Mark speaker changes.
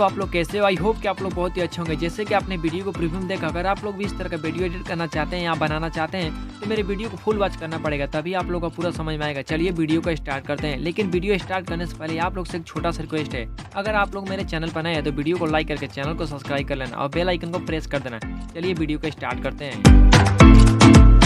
Speaker 1: तो आप लोग कैसे हो? आई होप कि आप लोग बहुत ही अच्छे होंगे। जैसे कि आपने वीडियो को प्रीव्यू में देखा, अगर आप लोग भी इस तरह का वीडियो एडिट करना चाहते हैं या बनाना चाहते हैं तो मेरे वीडियो को फुल वॉच करना पड़ेगा, तभी आप लोगों को पूरा समझ में आएगा। चलिए वीडियो को स्टार्ट करते हैं। लेकिन वीडियो स्टार्ट करने से पहले आप लोग से एक छोटा सा रिक्वेस्ट है, अगर आप लोग मेरे चैनल पर नए हैं तो वीडियो को लाइक करके चैनल को सब्सक्राइब कर लेना और बेल आइकन को प्रेस कर देना। चलिए वीडियो को स्टार्ट करते हैं।